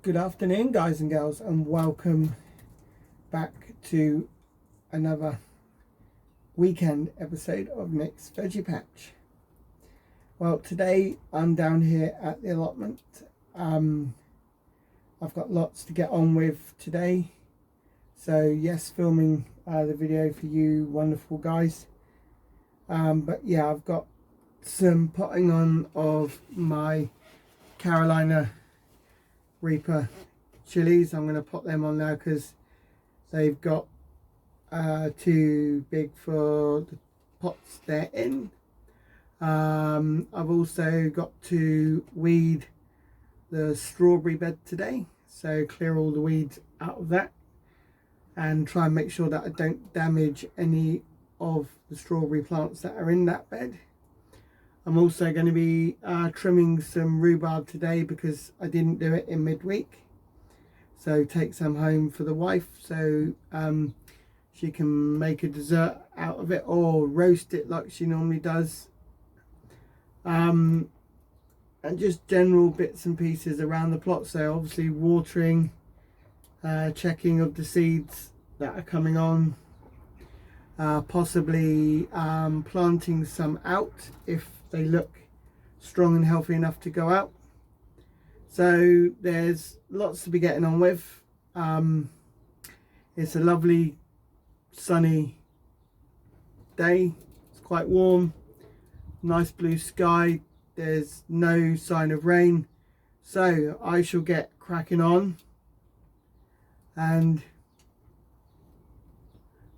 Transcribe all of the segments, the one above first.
Good afternoon, guys and girls, and welcome back to another weekend episode of Nick's Veggie Patch. Well, today I'm down here at the allotment. I've got lots to get on with today, so yes, filming the video for you wonderful guys. But yeah, I've got some potting on of my Carolina Reaper chilies. I'm going to put them on now because they've got too big for the pots they're in. I've also got to weed the strawberry bed today, so clear all the weeds out of that and try and make sure that I don't damage any of the strawberry plants that are in that bed. I'm also going to be trimming some rhubarb today because I didn't do it in midweek. So take some home for the wife so she can make a dessert out of it or roast it like she normally does. And just general bits and pieces around the plot. So obviously watering, checking of the seeds that are coming on. Possibly planting some out if they look strong and healthy enough to go out. So there's lots to be getting on with. It's a lovely sunny day. It's quite warm, nice blue sky. There's no sign of rain, so I shall get cracking on and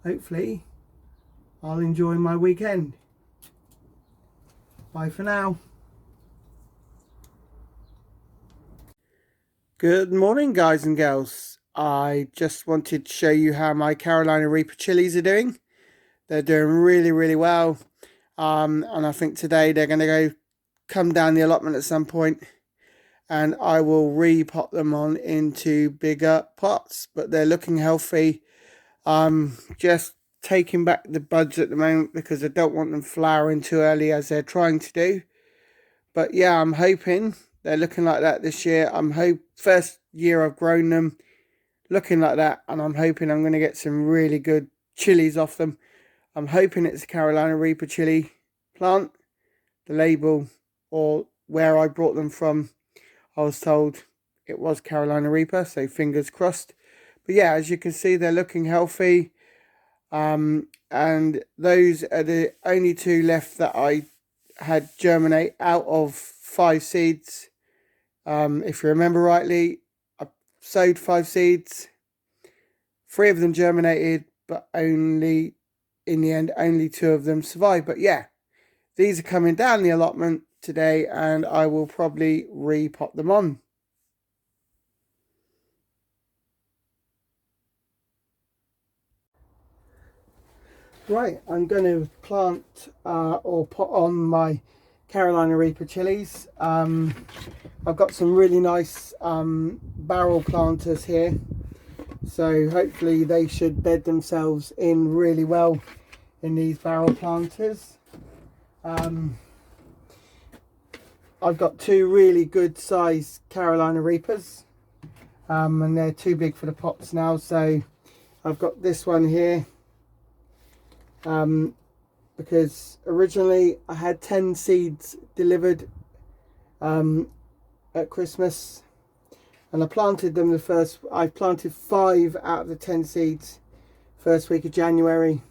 hopefully I'll enjoy my weekend. Bye for now. Good morning, guys and girls. I just wanted to show you how my Carolina Reaper chilies are doing. They're doing really well. And I think today they're going to come down the allotment at some point and I will repot them on into bigger pots, but they're looking healthy. Just taking back the buds at the moment because I don't want them flowering too early as they're trying to do. But yeah, I'm hoping they're looking like that this year. First year I've grown them looking like that, and I'm hoping I'm going to get some really good chilies off them. I'm hoping it's a Carolina Reaper chili plant. The label or where I brought them from, I was told it was Carolina Reaper, so fingers crossed. But yeah, as you can see, they're looking healthy. And those are the only two left that I had germinate out of 5 seeds. If you remember rightly, I sowed 5 seeds. 3 of them germinated, but in the end, only 2 of them survived. But yeah, these are coming down the allotment today and I will probably repot them on. Right, I'm going to plant or put on my Carolina Reaper chilies. I've got some really nice barrel planters here, so hopefully they should bed themselves in really well in these barrel planters. I've got 2 really good size Carolina Reapers, and they're too big for the pots now, so I've got this one here. Because originally I had 10 seeds delivered at Christmas, and I planted them I planted 5 out of the 10 seeds first week of January.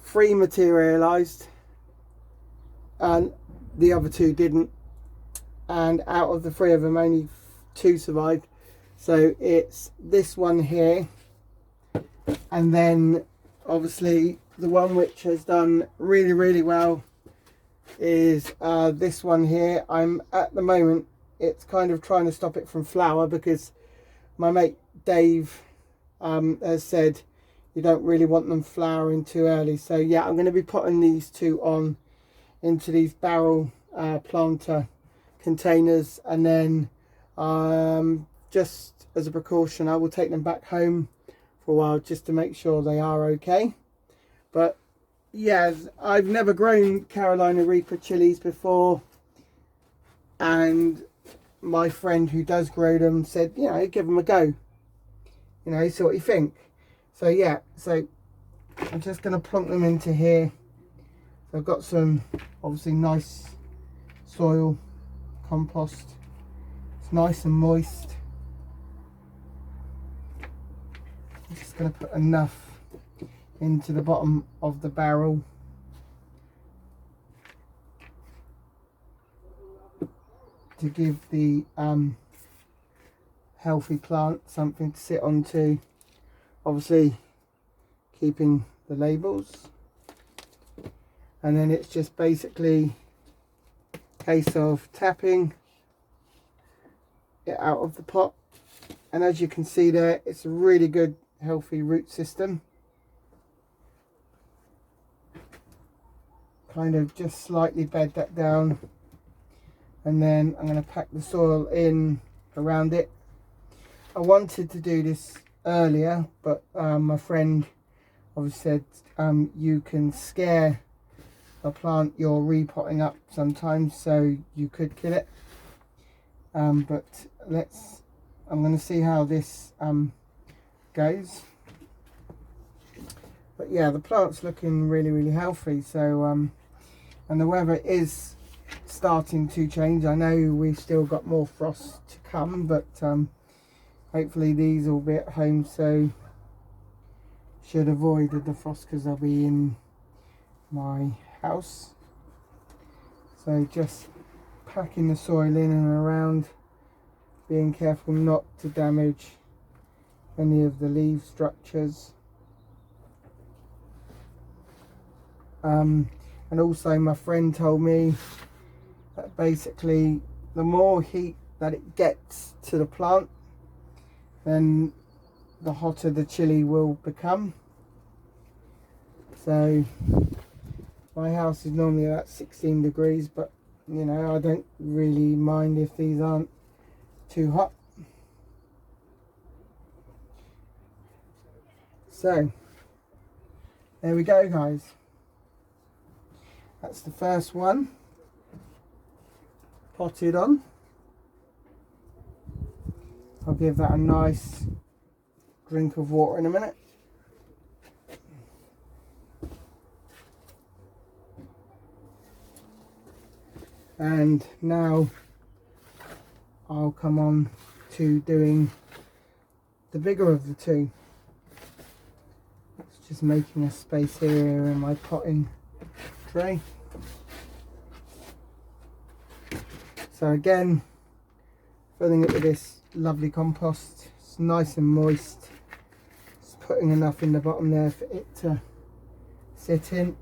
3 materialized and the other 2 didn't, and out of the 3 of them only 2 survived. So it's this one here, and then obviously the one which has done really well is this one here. At the moment it's kind of trying to stop it from flower because my mate Dave has said you don't really want them flowering too early. So yeah, I'm going to be putting these 2 on into these barrel planter containers, and then just as a precaution I will take them back home for a while just to make sure they are okay. But yeah, I've never grown Carolina Reaper chilies before, and my friend who does grow them said, you know, give them a go, you know, see what you think. So yeah, so I'm just going to plonk them into here. So I've got some obviously nice soil, compost. It's nice and moist. I'm just going to put enough into the bottom of the barrel to give the healthy plant something to sit onto, obviously keeping the labels. And then it's just basically a case of tapping it out of the pot, and as you can see there, it's a really good healthy root system. Kind of just slightly bed that down, and then I'm going to pack the soil in around it. I wanted to do this earlier, but my friend obviously said you can scare a plant you're repotting up sometimes, so you could kill it. But I'm going to see how this goes. But yeah, the plant's looking really healthy. So and the weather is starting to change. I know we've still got more frost to come, but hopefully these will be at home, so should avoid the frost because they'll be in my house. So just packing the soil in and around, being careful not to damage any of the leaf structures. And also my friend told me that basically the more heat that it gets to the plant, then the hotter the chili will become. So my house is normally about 16 degrees, but you know, I don't really mind if these aren't too hot. So there we go, guys. That's the first one potted on. I'll give that a nice drink of water in a minute. And now I'll come on to doing the bigger of the two. It's just making a space here in my potting tray. So again, filling it with this lovely compost. It's nice and moist. Just putting enough in the bottom there for it to sit in.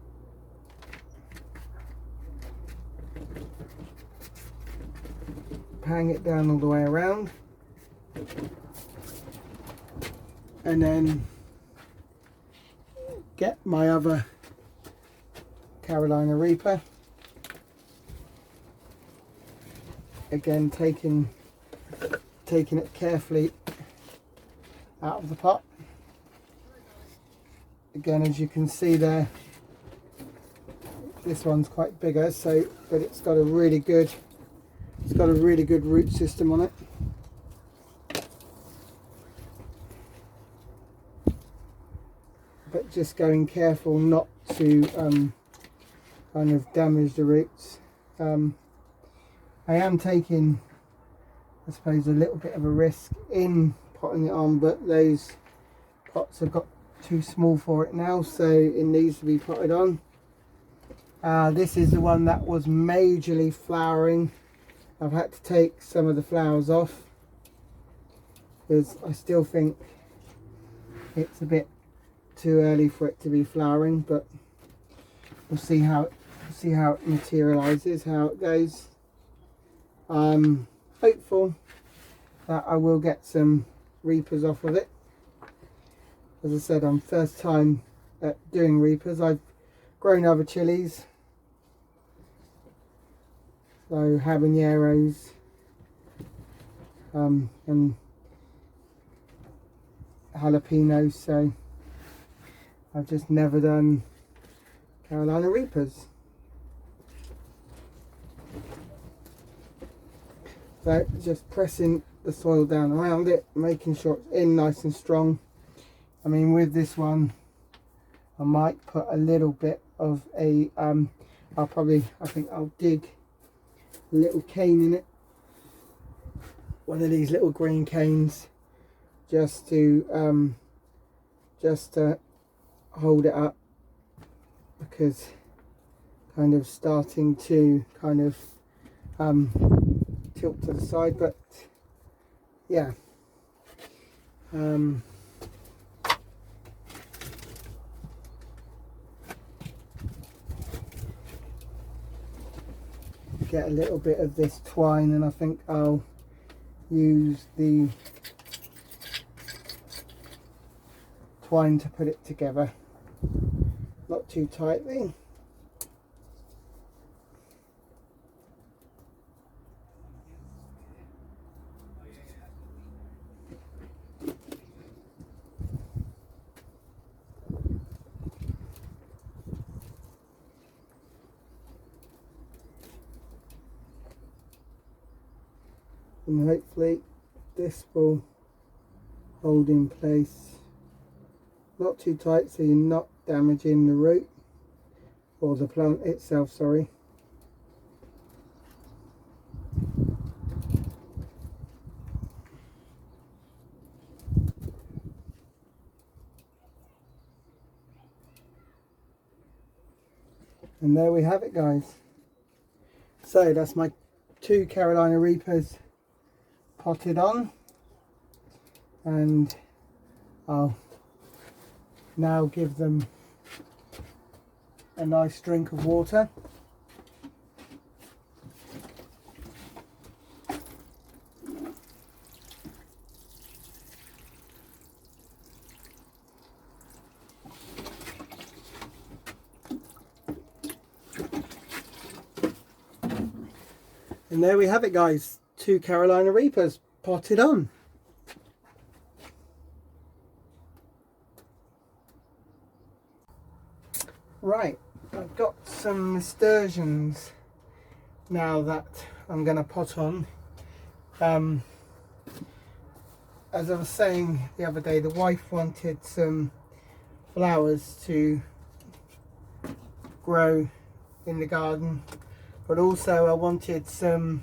Hang it down all the way around, and then get my other Carolina Reaper, again taking it carefully out of the pot. Again, as you can see there, this one's quite bigger, so but it's got a really good root system on it. But just going careful not to kind of damage the roots. I am taking, I suppose, a little bit of a risk in potting it on, but those pots have got too small for it now, so it needs to be potted on. This is the one that was majorly flowering. I've had to take some of the flowers off because I still think it's a bit too early for it to be flowering, but we'll see how it materializes, how it goes. I'm hopeful that I will get some reapers off of it. As I said, I'm first time at doing reapers. I've grown other chilies, so habaneros and jalapenos, so I've just never done Carolina Reapers. So just pressing the soil down around it, making sure it's in nice and strong. I mean, with this one, I might put a little bit of a, I think I'll dig a little cane in it. One of these little green canes, just to hold it up, because kind of starting to kind of tilt to the side, but yeah. Get a little bit of this twine, and I think I'll use the twine to put it together, not too tightly. And hopefully this will hold in place, not too tight so you're not damaging the root or the plant itself, sorry. And there we have it, guys. So that's my 2 Carolina Reapers potted on, and I'll now give them a nice drink of water. And there we have it, guys. 2 Carolina Reapers potted on. Right, I've got some nasturtiums now that I'm going to pot on. As I was saying the other day, the wife wanted some flowers to grow in the garden, but also I wanted some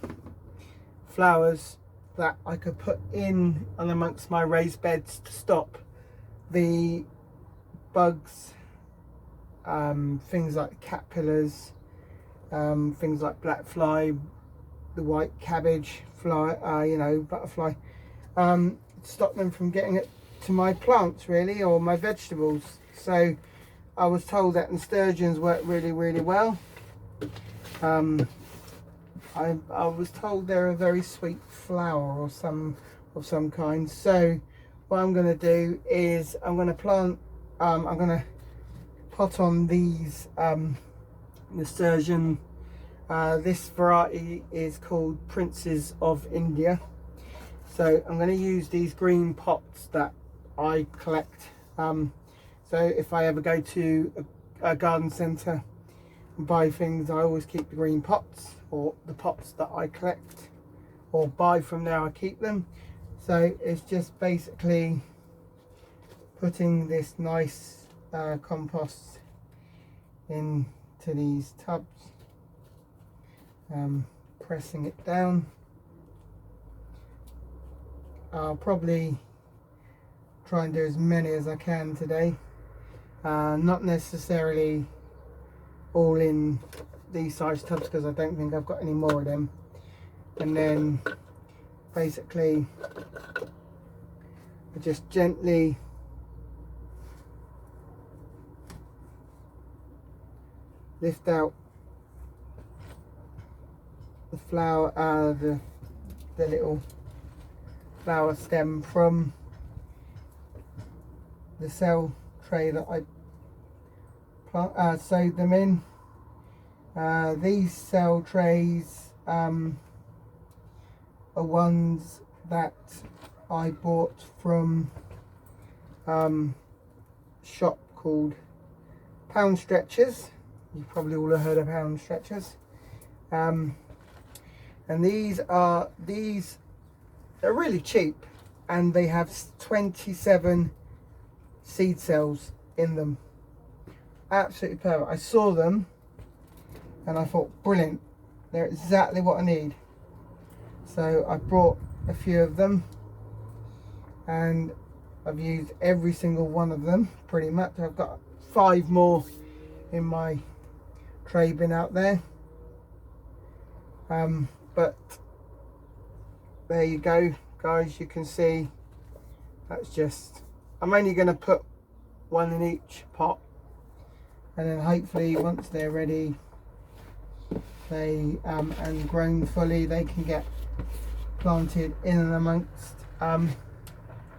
flowers that I could put in and amongst my raised beds to stop the bugs, things like caterpillars, things like black fly, the white cabbage fly, butterfly, stop them from getting it to my plants, really, or my vegetables. So I was told that nasturtiums work really well. I was told they're a very sweet flower or of some kind. So what I'm going to do is I'm going to plant, I'm going to pot on these nasturtium. This variety is called Princes of India. So I'm going to use these green pots that I collect. So if I ever go to a garden centre and buy things, I always keep the green pots, or the pots that I collect or buy from there, I keep them. So it's just basically putting this nice compost into these tubs, pressing it down. I'll probably try and do as many as I can today, not necessarily all in these size tubs because I don't think I've got any more of them. And then basically I just gently lift out the flower, the little flower stem from the cell tray that I sowed them in. These cell trays are ones that I bought from a shop called Pound Stretchers. You probably all have heard of Pound Stretchers. And And they're really cheap, and they have 27 seed cells in them. Absolutely perfect. I saw them and I thought, brilliant, they're exactly what I need. So I brought a few of them, and I've used every single one of them pretty much. I've got 5 more in my tray bin out there, but there you go, guys. You can see that's just, I'm only going to put 1 in each pot, and then hopefully once they're ready, they and grown fully, they can get planted in and amongst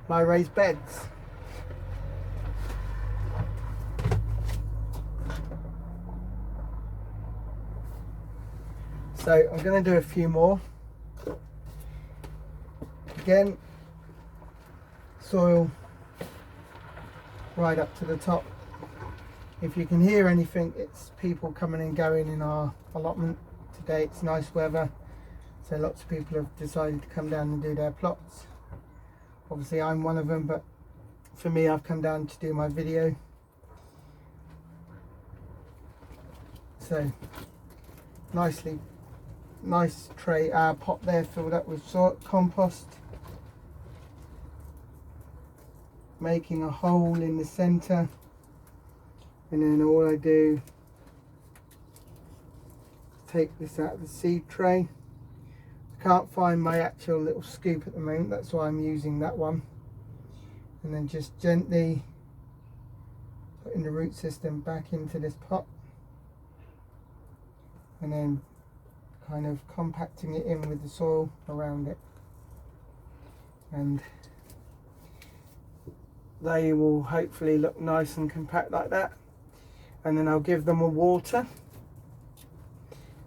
my raised beds. So I'm going to do a few more. Again, soil right up to the top. If you can hear anything, it's people coming and going in our allotment. Today it's nice weather, so lots of people have decided to come down and do their plots. Obviously I'm one of them, but for me, I've come down to do my video. So nice tray pot there filled up with compost, making a hole in the center, and then all I do is take this out of the seed tray. I can't find my actual little scoop at the moment, that's why I'm using that one, and then just gently putting the root system back into this pot, and then kind of compacting it in with the soil around it, and they will hopefully look nice and compact like that. And then I'll give them a water,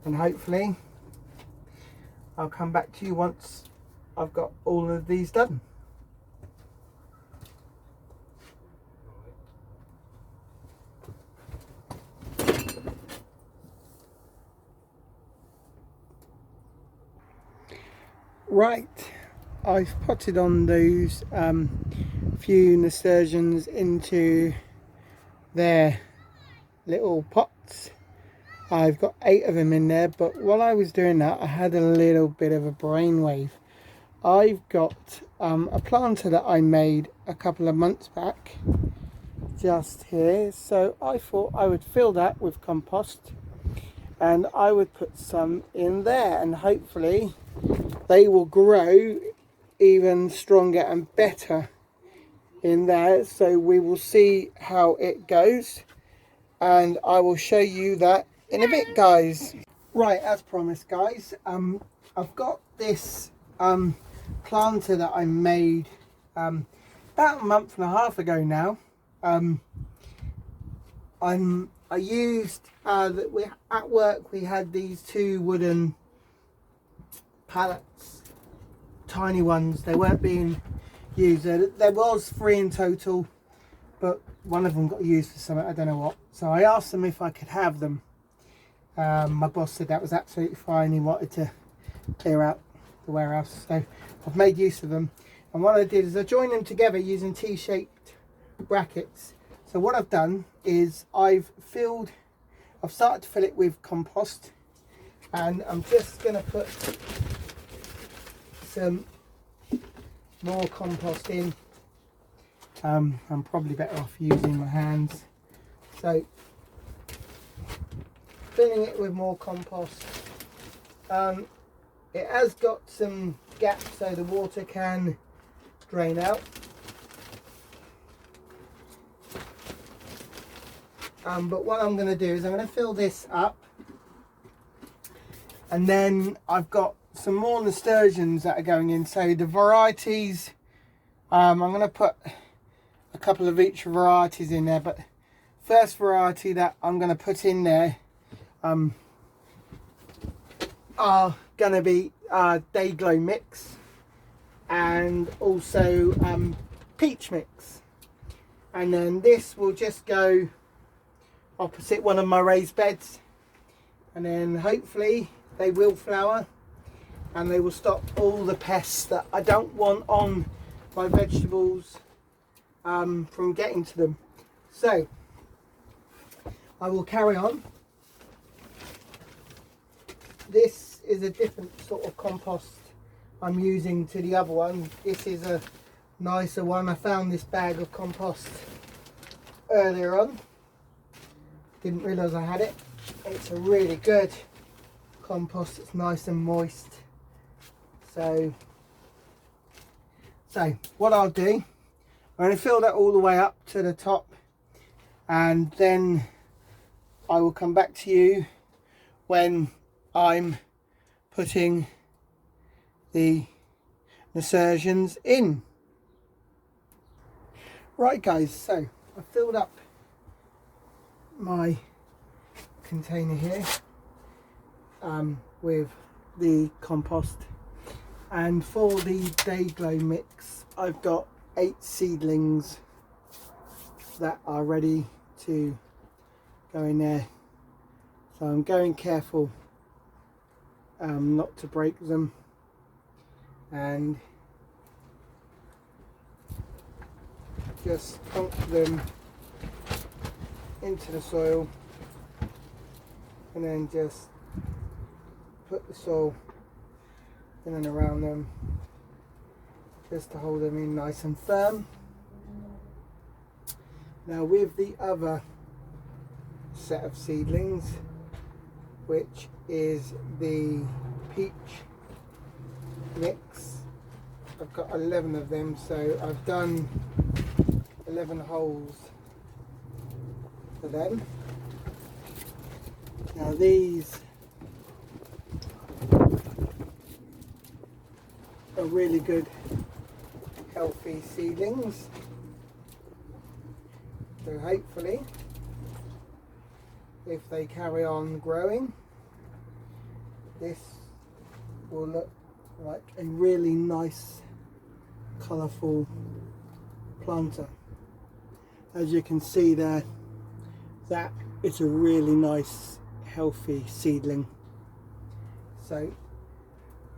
and hopefully I'll come back to you once I've got all of these done. Right, I've potted on those few nasturtiums into their little pots. I've got 8 of them in there, but while I was doing that, I had a little bit of a brainwave. I've got a planter that I made a couple of months back just here, so I thought I would fill that with compost and I would put some in there, and hopefully they will grow even stronger and better in there. So we will see how it goes, and I will show you that in a bit, guys. Right, as promised, guys, I've got this planter that I made about a month and a half ago now. I used at work we had these 2 wooden pallets, tiny ones. They weren't being used. There was 3 in total, but one of them got used for something, I don't know what. So I asked them if I could have them. My boss said that was absolutely fine. He wanted to clear out the warehouse, so I've made use of them. And what I did is I joined them together using T-shaped brackets. So what I've done is I've started to fill it with compost, and I'm just going to put some more compost in. I'm probably better off using my hands. So filling it with more compost. It has got some gaps so the water can drain out. But what I'm going to do is I'm going to fill this up, and then I've got some more nasturtiums that are going in. So the varieties, I'm going to put a couple of each varieties in there, but first variety that I'm going to put in there are going to be Dayglow mix and also peach mix, and then this will just go opposite one of my raised beds, and then hopefully they will flower, and they will stop all the pests that I don't want on my vegetables from getting to them. So I will carry on. This is a different sort of compost I'm using to the other one. This is a nicer one. I found this bag of compost earlier on. Didn't realise I had it. It's a really good compost. It's nice and moist. So what I'll do, I'm going to fill that all the way up to the top, and then I will come back to you when I'm putting the nasturtiums in. Right guys, so I filled up my container here with the compost, and for the day glow mix I've got 8 seedlings that are ready to go in there. So I'm going careful not to break them, and just plonk them into the soil, and then just put the soil in and around them just to hold them in nice and firm. Now with the other set of seedlings, which is the peach mix, I've got 11 of them, so I've done 11 holes for them. Now these are really good healthy seedlings, so hopefully if they carry on growing, this will look like a really nice colourful planter. As you can see there, that is a really nice healthy seedling. So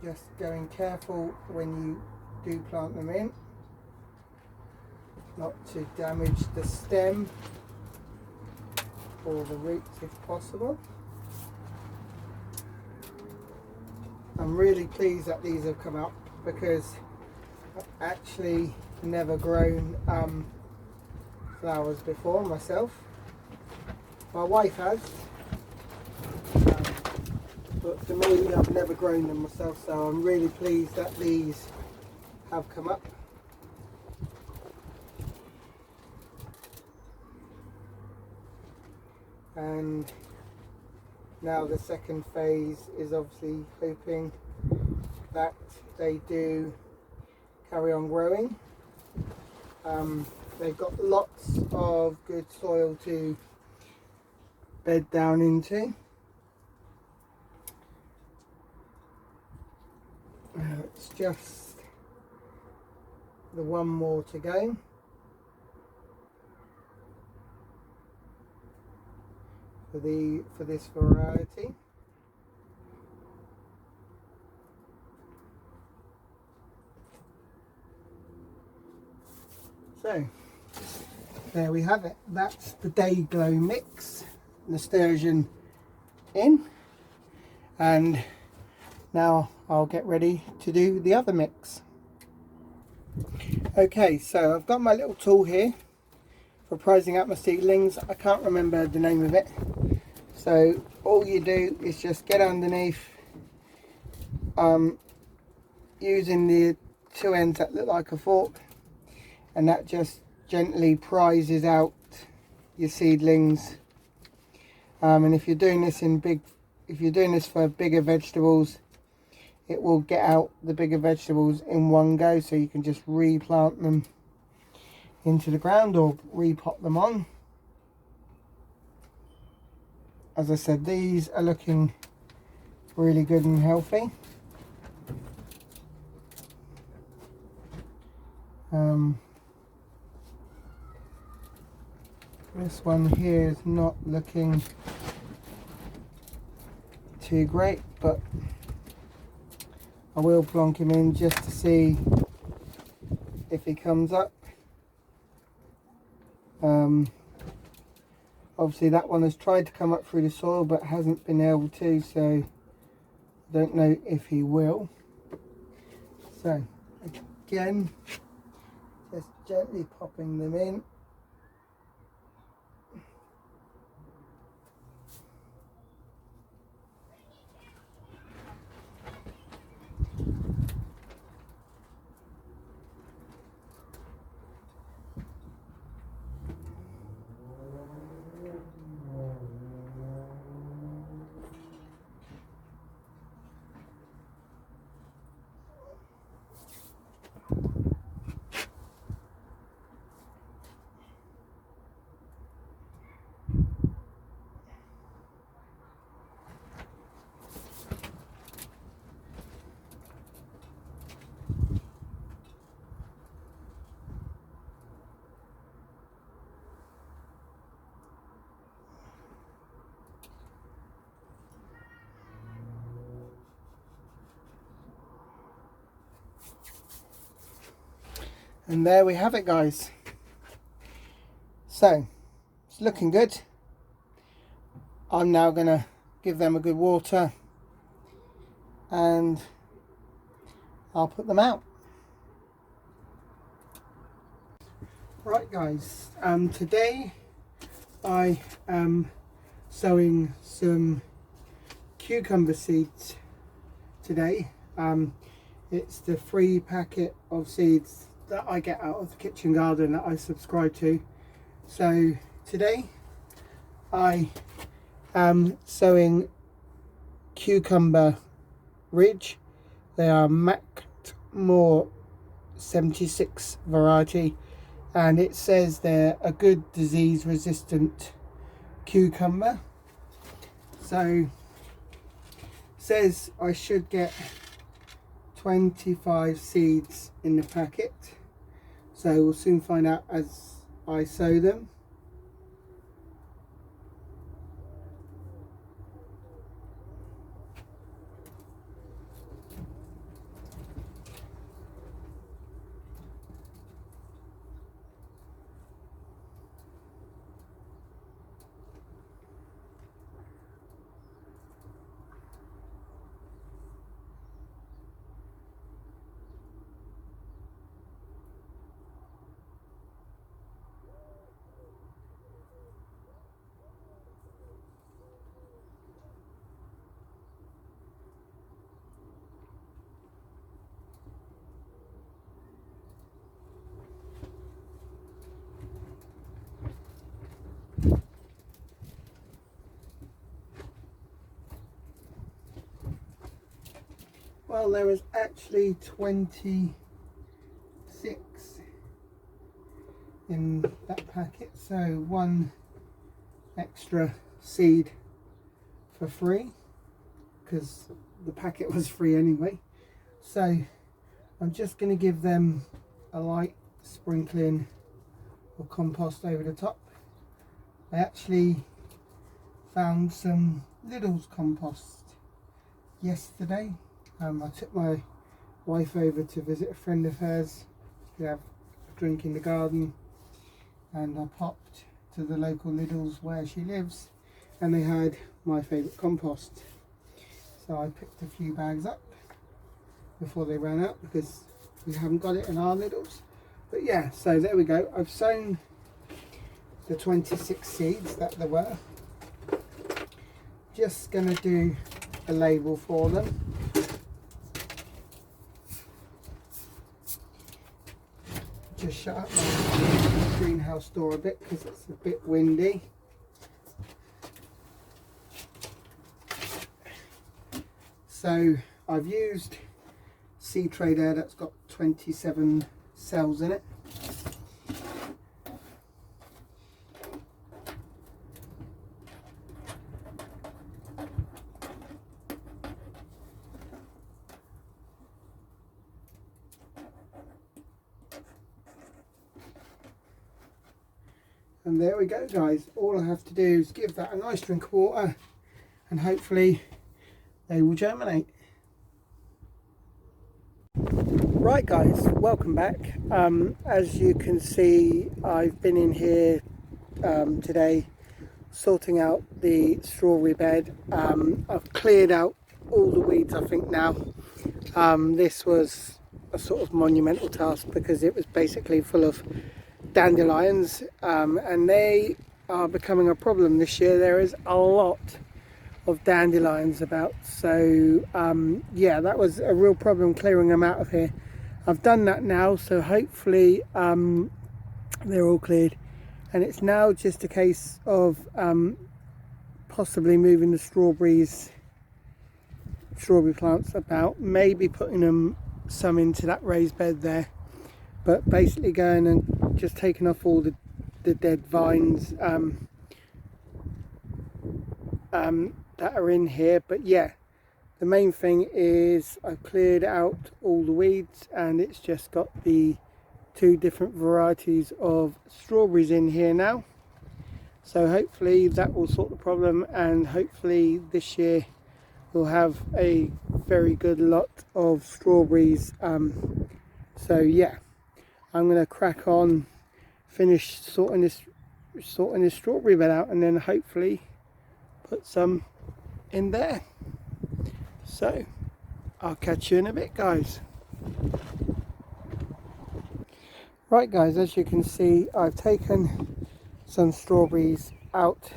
just going careful when you do plant them in, not to damage the stem or the roots if possible. I'm really pleased that these have come up, because I've actually never grown flowers before myself. My wife has, but for me, I've never grown them myself, so I'm really pleased that these have come up. And now the second phase is obviously hoping that they do carry on growing. They've got lots of good soil to bed down into. It's just the one more to go. For this variety. So there we have it. That's the day glow mix, nasturtium in, and now I'll get ready to do the other mix. Okay, so I've got my little tool here for prizing out my seedlings. I can't remember the name of it. So all you do is just get underneath using the 2 ends that look like a fork, and that just gently prizes out your seedlings. And if you're doing this for bigger vegetables, it will get out the bigger vegetables in one go, so you can just replant them into the ground or repot them on. As I said, these are looking really good and healthy. This one here is not looking too great, but I will plonk him in just to see if he comes up. Obviously that one has tried to come up through the soil but hasn't been able to, so I don't know if he will. So again, just gently popping them in. And there we have it, guys. So it's looking good. I'm now going to give them a good water and I'll put them out. Right guys, today I am sowing some cucumber seeds today. It's the free packet of seeds that I get out of the kitchen garden that I subscribe to. So today I am sowing cucumber ridge. They are Macmore 76 variety, and it says they're a good disease resistant cucumber. So it says I should get 25 seeds in the packet, so we'll soon find out as I sow them. Well, there is actually 26 in that packet, so one extra seed for free because the packet was free anyway. So I'm just going to give them a light sprinkling of compost over the top. I actually found some Lidl's compost yesterday. I took my wife over to visit a friend of hers to have a drink in the garden, and I popped to the local Lidl's where she lives, and they had my favourite compost. So I picked a few bags up before they ran out because we haven't got it in our Lidl's. But yeah, so there we go. I've sown the 26 seeds that there were. Just going to do a label for them. Just shut up my greenhouse door a bit because it's a bit windy. So I've used Seed Tray there that's got 27 cells in it. And there we go, guys. All I have to do is give that a nice drink of water and hopefully they will germinate. Right guys, welcome back. As you can see, I've been in here today sorting out the strawberry bed. I've cleared out all the weeds, I think now. This was a sort of monumental task because it was basically full of dandelions, and they are becoming a problem this year. There is a lot of dandelions about, so yeah, that was a real problem clearing them out of here. I've done that now, so hopefully they're all cleared, and it's now just a case of possibly moving the strawberry plants about, maybe putting them some into that raised bed there, but basically going and just taking off all the dead vines that are in here. But yeah, the main thing is I've cleared out all the weeds, and it's just got the two different varieties of strawberries in here now. So hopefully that will sort the problem, and hopefully this year we'll have a very good lot of strawberries. So yeah, I'm going to crack on, finish sorting this strawberry bed out, and then hopefully put some in there. So I'll catch you in a bit, guys. Right guys, as you can see, I've taken some strawberries out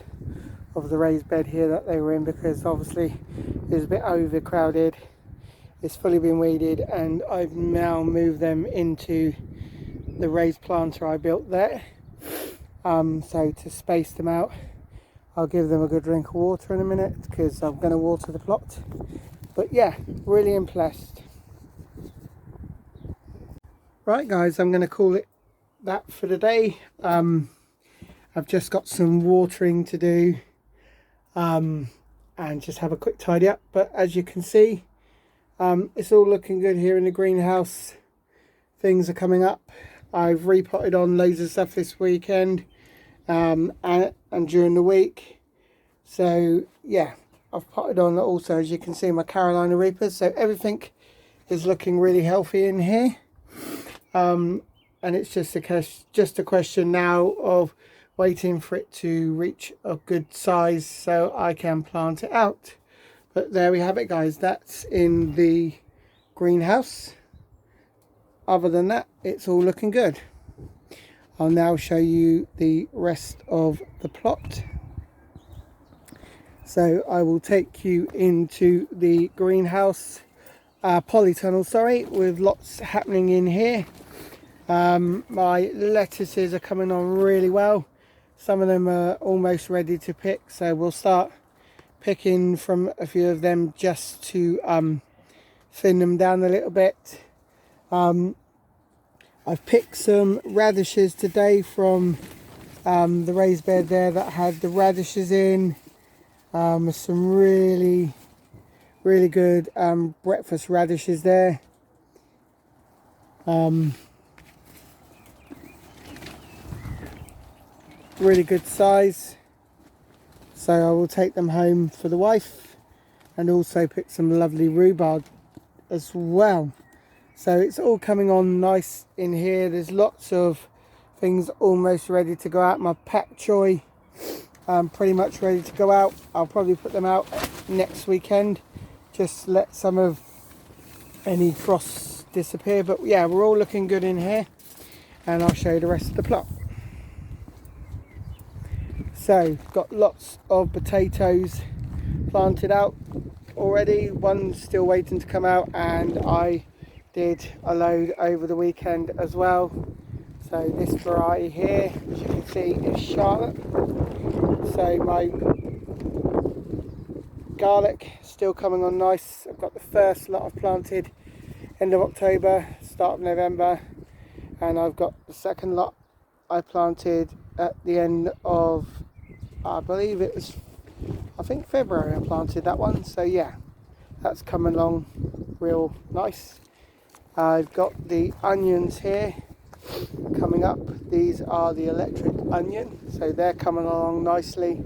of the raised bed here that they were in, because obviously it was a bit overcrowded. It's fully been weeded, and I've now moved them into the raised planter I built there. So to space them out, I'll give them a good drink of water in a minute, because I'm going to water the plot. But yeah, really impressed. Right guys, I'm going to call it that for the day. I've just got some watering to do, and just have a quick tidy up. But as you can see, it's all looking good here in the greenhouse. Things are coming up. I've repotted on loads of stuff this weekend and during the week. So yeah, I've potted on also, as you can see, my Carolina Reapers. So everything is looking really healthy in here. And it's just a question now of waiting for it to reach a good size so I can plant it out. But there we have it guys, that's in the greenhouse. Other than that, it's all looking good. I'll now show you the rest of the plot. So I will take you into the greenhouse, polytunnel, sorry, with lots happening in here. My lettuces are coming on really well. Some of them are almost ready to pick, so we'll start picking from a few of them just to thin them down a little bit. I've picked some radishes today from the raised bed there that had the radishes in. Some really good breakfast radishes there. Really good size, so I will take them home for the wife, and also pick some lovely rhubarb as well. So it's all coming on nice in here. There's lots of things almost ready to go out. My pak choi pretty much ready to go out. I'll probably put them out next weekend, just let some of any frosts disappear. But yeah, we're all looking good in here, and I'll show you the rest of the plot. So got lots of potatoes planted out already. One's still waiting to come out, and I did a load over the weekend as well. So this variety here, as you can see, is Charlotte. So my garlic still coming on nice. I've got the first lot I've planted end of October, start of November, and I've got the second lot I planted at the end of, I believe it was, I think February I planted that one. So yeah, that's coming along real nice. I've got the onions here coming up. These are the electric onion, so they're coming along nicely.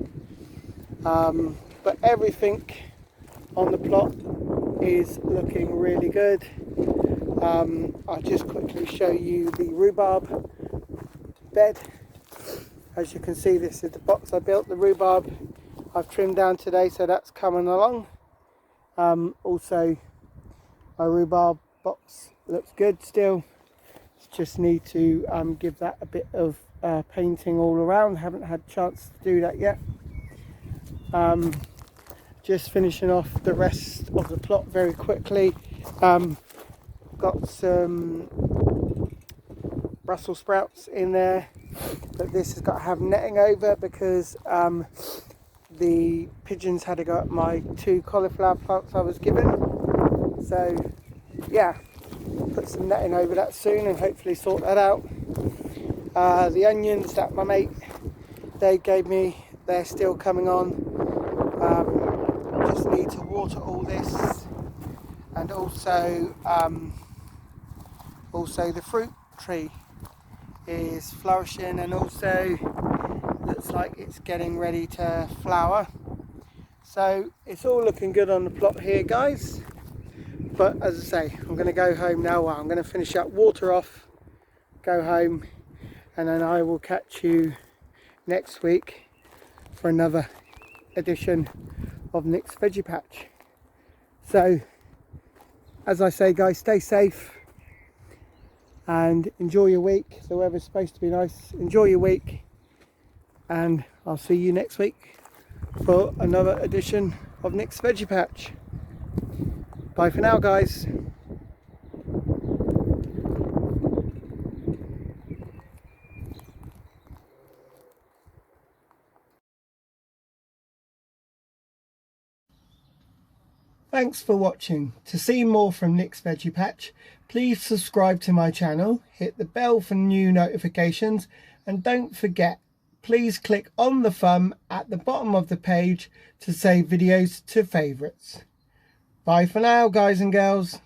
But everything on the plot is looking really good. I'll just quickly show you the rhubarb bed. As you can see, this is the box I built. The rhubarb I've trimmed down today, so that's coming along. Also, my rhubarb box looks good still. Just need to give that a bit of painting all around. Haven't had a chance to do that yet. Just finishing off the rest of the plot very quickly. Got some Brussels sprouts in there, but this has got to have netting over because the pigeons had to go up my 2 cauliflower plants I was given. So yeah, put some netting over that soon and hopefully sort that out. The onions that my mate they gave me, they're still coming on. Just need to water all this, and also the fruit tree is flourishing and also looks like it's getting ready to flower. So it's all looking good on the plot here, guys. But as I say, I'm going to go home now. I'm going to finish up, water off, go home, and then I will catch you next week for another edition of Nick's Veggie Patch. So as I say, guys, stay safe and enjoy your week. The weather's supposed to be nice. Enjoy your week, and I'll see you next week for another edition of Nick's Veggie Patch. Bye for now, guys. Thanks for watching. To see more from Nick's Veggie Patch, please subscribe to my channel, hit the bell for new notifications, and don't forget, please click on the thumb at the bottom of the page to save videos to favourites. Bye for now, guys and girls.